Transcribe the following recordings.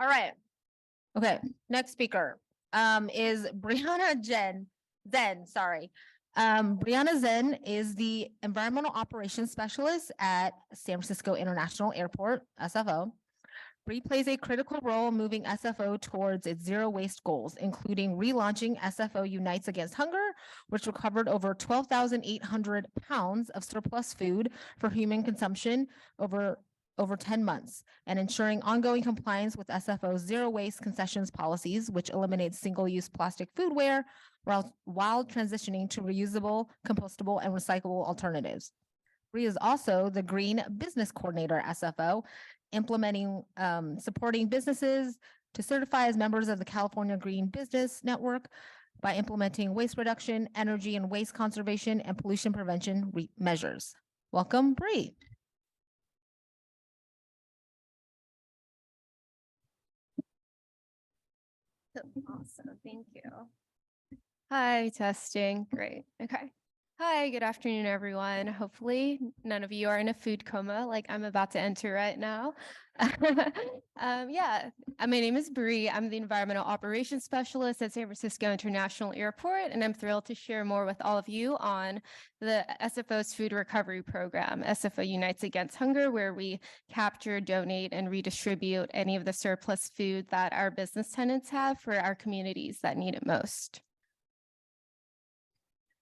All right. Okay, next speaker is Brianna Zen, sorry. Brianna Zen is the Environmental Operations Specialist at San Francisco International Airport, SFO. Bree plays a critical role in moving SFO towards its zero waste goals, including relaunching SFO Unites Against Hunger, which recovered over 12,800 pounds of surplus food for human consumption over 10 months, and ensuring ongoing compliance with SFO's zero waste concessions policies, which eliminates single-use plastic foodware while transitioning to reusable, compostable, and recyclable alternatives. Bree is also the Green Business Coordinator at SFO, supporting businesses to certify as members of the California Green Business Network by implementing waste reduction, energy and waste conservation, and pollution prevention measures. Welcome, Bree. Awesome, thank you. Hi, testing, great, okay. Hi, good afternoon, everyone. Hopefully none of you are in a food coma like I'm about to enter right now. My name is Bree. I'm the Environmental Operations Specialist at San Francisco International Airport, and I'm thrilled to share more with all of you on the SFO's Food Recovery Program, SFO Unites Against Hunger, where we capture, donate, and redistribute any of the surplus food that our business tenants have for our communities that need it most.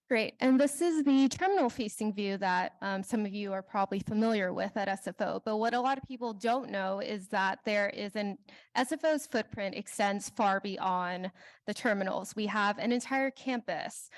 Great, and this is the terminal facing view that some of you are probably familiar with at SFO, but what a lot of people don't know is that SFO's footprint extends far beyond the terminals. We have an entire campus.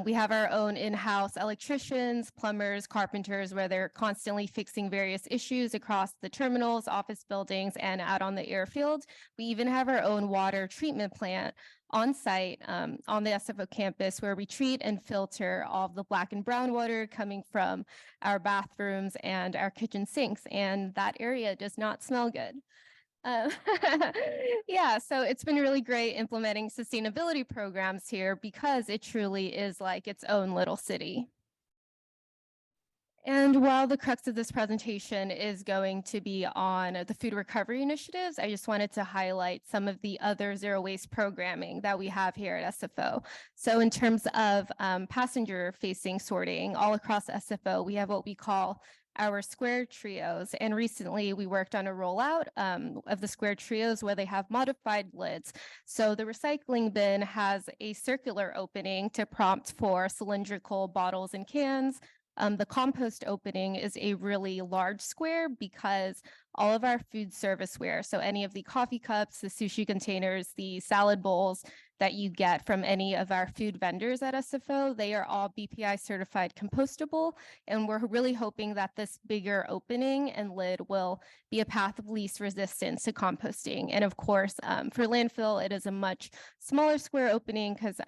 We have our own in-house electricians, plumbers, carpenters, where they're constantly fixing various issues across the terminals, office buildings, and out on the airfield. We even have our own water treatment plant on site on the SFO campus, where we treat and filter all of the black and brown water coming from our bathrooms and our kitchen sinks, and that area does not smell good. So it's been really great implementing sustainability programs here because it truly is like its own little city. And while the crux of this presentation is going to be on the food recovery initiatives, I just wanted to highlight some of the other zero waste programming that we have here at SFO. So in terms of passenger facing sorting all across SFO, we have what we call our square trios. And recently we worked on a rollout of the square trios where they have modified lids. So the recycling bin has a circular opening to prompt for cylindrical bottles and cans. The compost opening is a really large square because all of our food serviceware, so any of the coffee cups, the sushi containers, the salad bowls that you get from any of our food vendors at SFO, they are all BPI certified compostable. And we're really hoping that this bigger opening and lid will be a path of least resistance to composting. And of course, for landfill, it is a much smaller square opening because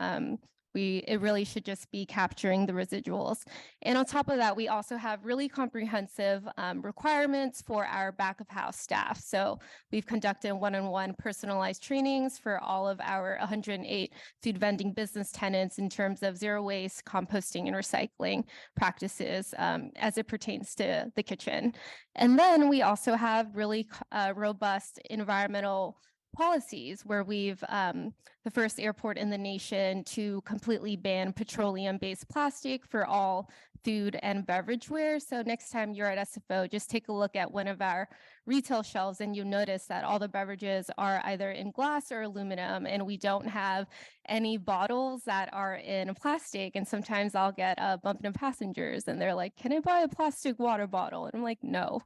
it really should just be capturing the residuals. And on top of that, we also have really comprehensive requirements for our back of house staff. So we've conducted one-on-one personalized trainings for all of our 108 food vending business tenants in terms of zero waste, composting, and recycling practices as it pertains to the kitchen. And then we also have really robust environmental policies where we've the first airport in the nation to completely ban petroleum-based plastic for all food and beverageware. So next time you're at SFO, just take a look at one of our retail shelves and you'll notice that all the beverages are either in glass or aluminum, and we don't have any bottles that are in plastic. And sometimes I'll get a bump into passengers and they're like, can I buy a plastic water bottle? And I'm like, no,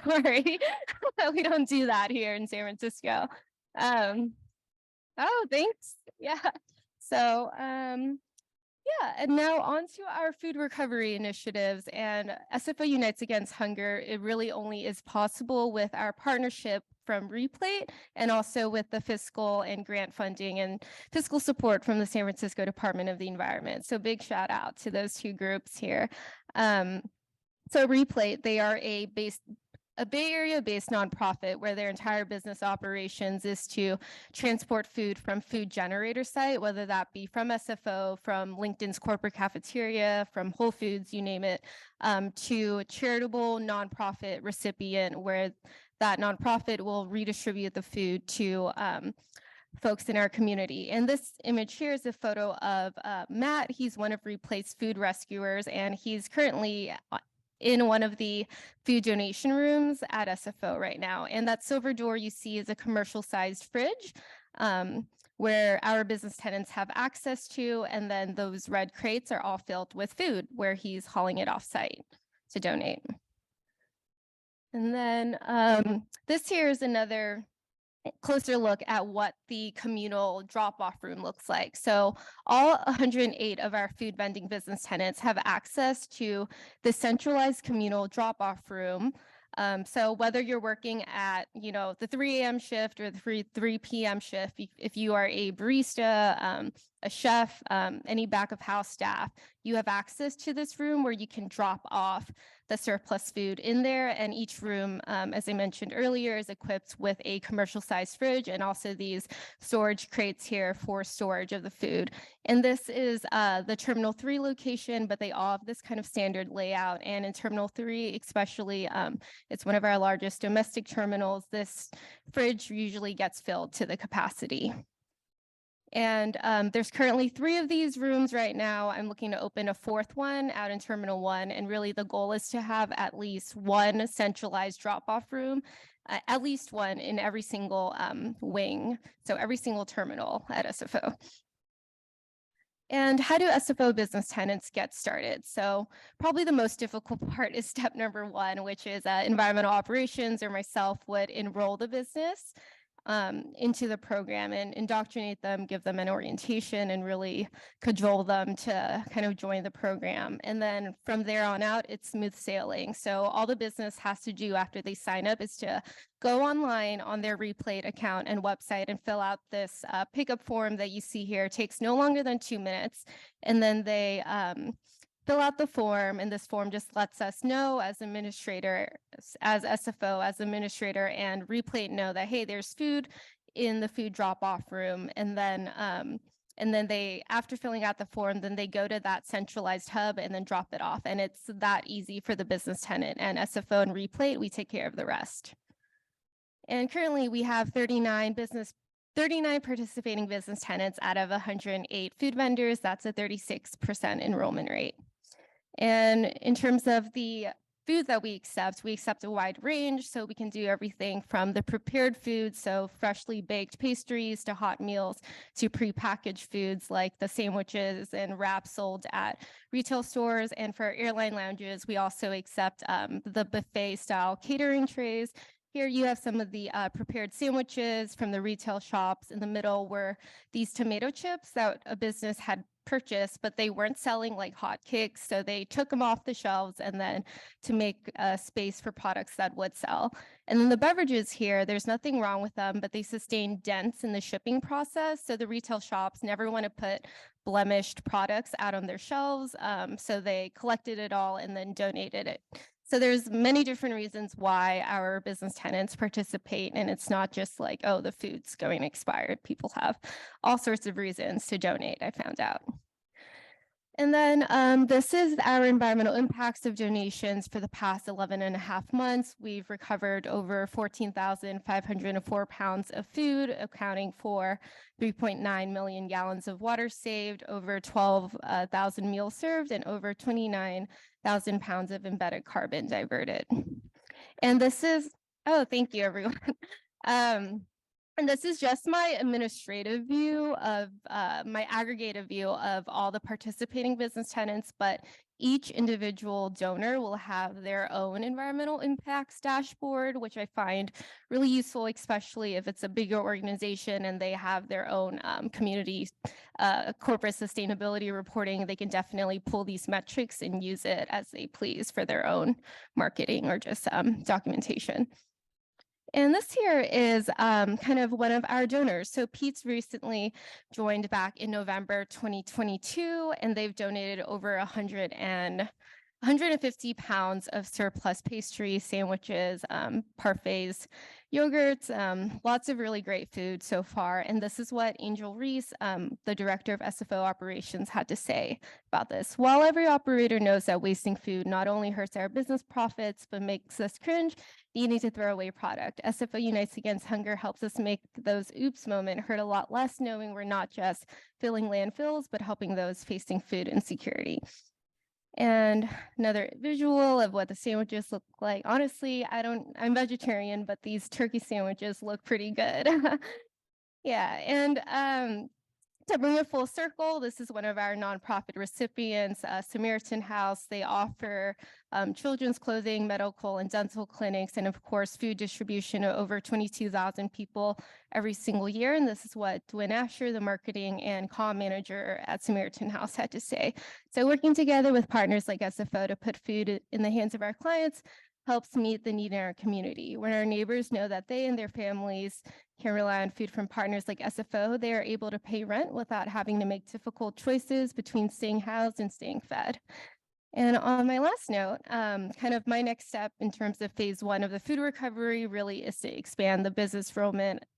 sorry, we don't do that here in San Francisco. Oh, thanks. Yeah. So, and now on to our food recovery initiatives, and SFO Unites Against Hunger. It really only is possible with our partnership from Replate and also with the fiscal and grant funding and fiscal support from the San Francisco Department of the Environment. So big shout out to those two groups here. So Replate, they are a Bay Area-based nonprofit where their entire business operations is to transport food from food generator site, whether that be from SFO, from LinkedIn's corporate cafeteria, from Whole Foods, you name it, to charitable nonprofit recipient where that nonprofit will redistribute the food to folks in our community. And this image here is a photo of Matt. He's one of Replay's food rescuers, and he's currently in one of the food donation rooms at SFO right now. And that silver door you see is a commercial sized fridge where our business tenants have access to. And then those red crates are all filled with food where he's hauling it off site to donate. And then this here is another closer look at what the communal drop-off room looks like. So all 108 of our food vending business tenants have access to the centralized communal drop-off room. So whether you're working at, the 3 a.m. shift or the 3 p.m. shift, if you are a barista, a chef, any back of house staff, you have access to this room where you can drop off the surplus food in there. And each room, as I mentioned earlier, is equipped with a commercial sized fridge and also these storage crates here for storage of the food. And this is the Terminal 3 location, but they all have this kind of standard layout. And in Terminal 3, especially, it's one of our largest domestic terminals. This fridge usually gets filled to the capacity. And there's currently 3 of these rooms right now. I'm looking to open a 4th one out in Terminal 1. And really the goal is to have at least one centralized drop-off room, at least one in every single wing. So every single terminal at SFO. And how do SFO business tenants get started? So probably the most difficult part is step number 1, which is environmental operations or myself would enroll the business into the program and indoctrinate them, give them an orientation, and really cajole them to kind of join the program. And then from there on out, it's smooth sailing. So all the business has to do after they sign up is to go online on their Replayed account and website and fill out this pickup form that you see here. It takes no longer than 2 minutes. And then they fill out the form, and this form just lets us know as administrator, as SFO, as administrator, and Replayed know that, hey, there's food in the food drop-off room. And then they, after filling out the form, then they go to that centralized hub and then drop it off. And it's that easy for the business tenant. And SFO and Replayed, we take care of the rest. And currently we have 39 participating business tenants out of 108 food vendors. That's a 36% enrollment rate. And in terms of the food that we accept a wide range. So we can do everything from the prepared foods, so freshly baked pastries, to hot meals, to prepackaged foods like the sandwiches and wraps sold at retail stores. And for airline lounges, we also accept the buffet style catering trays. Here you have some of the prepared sandwiches from the retail shops. In the middle were these tomato chips that a business had purchased, but they weren't selling like hotcakes. So they took them off the shelves and then to make space for products that would sell. And then the beverages here, there's nothing wrong with them, but they sustain dents in the shipping process. So the retail shops never want to put blemished products out on their shelves. So they collected it all and then donated it. So there's many different reasons why our business tenants participate, and it's not just like, oh, the food's going expired. People have all sorts of reasons to donate, I found out. And then this is our environmental impacts of donations for the past 11.5 months. We've recovered over 14,504 pounds of food, accounting for 3.9 million gallons of water saved, over 12,000 meals served, and over 29,000 pounds of embedded carbon diverted. And this is, oh, thank you, everyone. And this is just my administrative view of my aggregated view of all the participating business tenants, but each individual donor will have their own environmental impacts dashboard, which I find really useful, especially if it's a bigger organization and they have their own community corporate sustainability reporting. They can definitely pull these metrics and use it as they please for their own marketing or just documentation. And this here is kind of one of our donors. So Pete's recently joined back in November 2022, and they've donated over 150 pounds of surplus pastry, sandwiches, parfaits, yogurts, lots of really great food so far. And this is what Angel Reese, the director of SFO operations, had to say about this. While every operator knows that wasting food not only hurts our business profits, but makes us cringe, needing to throw away product, SFO Unites Against Hunger helps us make those oops moment hurt a lot less, knowing we're not just filling landfills, but helping those facing food insecurity. And another visual of what the sandwiches look like. Honestly, I'm vegetarian, but these turkey sandwiches look pretty good. Yeah, and to bring it full circle, this is one of our nonprofit recipients, Samaritan House. They offer children's clothing, medical and dental clinics, and of course, food distribution to over 22,000 people every single year. And this is what Dwayne Asher, the marketing and comm manager at Samaritan House, had to say. So working together with partners like SFO to put food in the hands of our clients helps meet the need in our community. When our neighbors know that they and their families can rely on food from partners like SFO, they are able to pay rent without having to make difficult choices between staying housed and staying fed. And on my last note, kind of my next step in terms of phase one of the food recovery really is to expand the business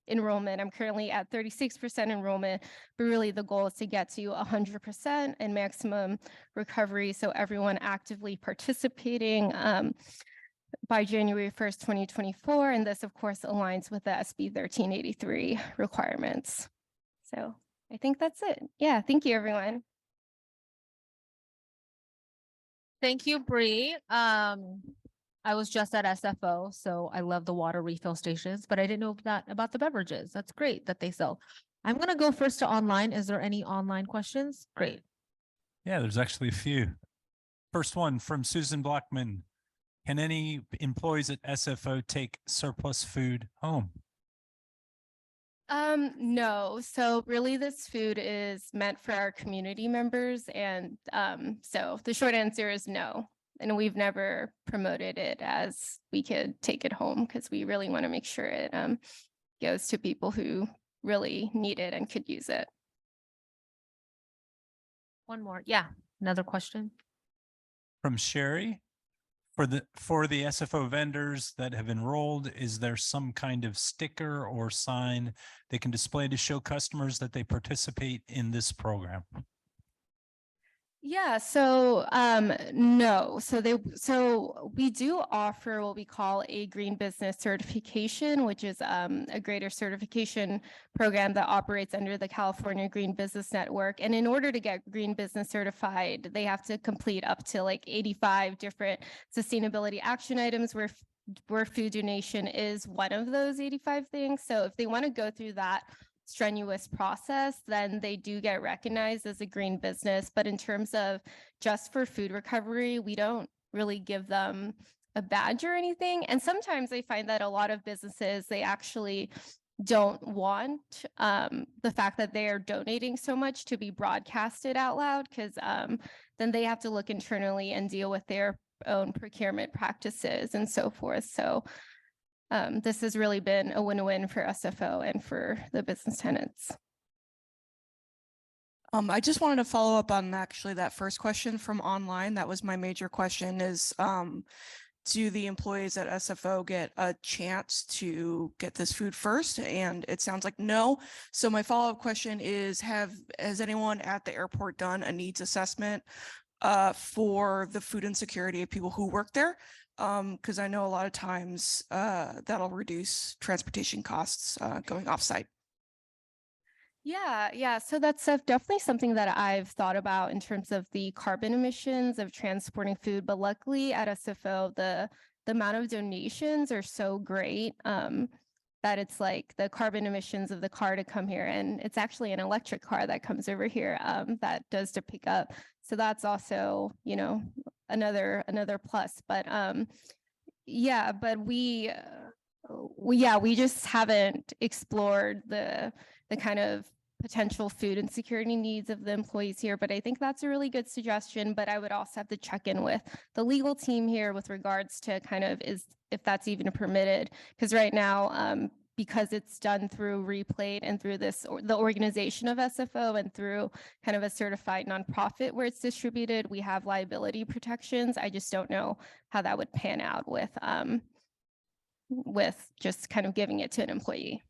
enrollment. I'm currently at 36% enrollment, but really the goal is to get to 100% and maximum recovery. So everyone actively participating by January 1st, 2024. And this, of course, aligns with the SB 1383 requirements. So I think that's it. Yeah, thank you, everyone. Thank you, Bree. I was just at SFO, so I love the water refill stations, but I didn't know that about the beverages. That's great that they sell. I'm gonna go first to online. Is there any online questions? Great. Yeah, there's actually a few. First one from Susan Blackman. Can any employees at SFO take surplus food home? No. So really this food is meant for our community members. And so the short answer is no. And we've never promoted it as we could take it home because we really want to make sure it goes to people who really need it and could use it. One more. Yeah, another question. From Sherry. For the SFO vendors that have enrolled, is there some kind of sticker or sign they can display to show customers that they participate in this program? Yeah, so no. So we do offer what we call a green business certification, which is a greater certification program that operates under the California Green Business Network. And in order to get green business certified, they have to complete up to like 85 different sustainability action items where food donation is one of those 85 things. So if they want to go through that strenuous process, then they do get recognized as a green business. But in terms of just for food recovery, we don't really give them a badge or anything. And sometimes I find that a lot of businesses, they actually don't want the fact that they are donating so much to be broadcasted out loud, because then they have to look internally and deal with their own procurement practices and so forth. So this has really been a win-win for SFO and for the business tenants. I just wanted to follow up on actually that first question from online. That was my major question is, do the employees at SFO get a chance to get this food first? And it sounds like no. So my follow-up question is, has anyone at the airport done a needs assessment for the food insecurity of people who work there? Because I know a lot of times that'll reduce transportation costs going offsite. Yeah. So that's definitely something that I've thought about in terms of the carbon emissions of transporting food. But luckily at SFO, the amount of donations are so great that it's like the carbon emissions of the car to come here. And it's actually an electric car that comes over here that does to pick up. So that's also, you know, another plus. But yeah, but we just haven't explored the kind of potential food insecurity needs of the employees here. But I think that's a really good suggestion. But I would also have to check in with the legal team here with regards to kind of if that's even permitted. Because right now, because it's done through Replate and through the organization of SFO and through kind of a certified nonprofit where it's distributed, we have liability protections. I just don't know how that would pan out with with just kind of giving it to an employee.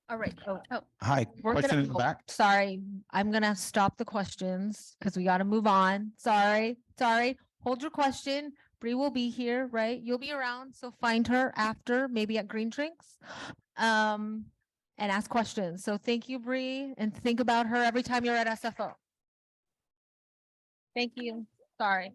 All right. Oh, Hi, we're question in gonna, the back. sorry, I'm gonna stop the questions because we gotta move on. Sorry. Hold your question. Bree will be here, right? You'll be around, so find her after, maybe at Green Drinks. And ask questions. So thank you, Bree, and think about her every time you're at SFO. Thank you. Sorry.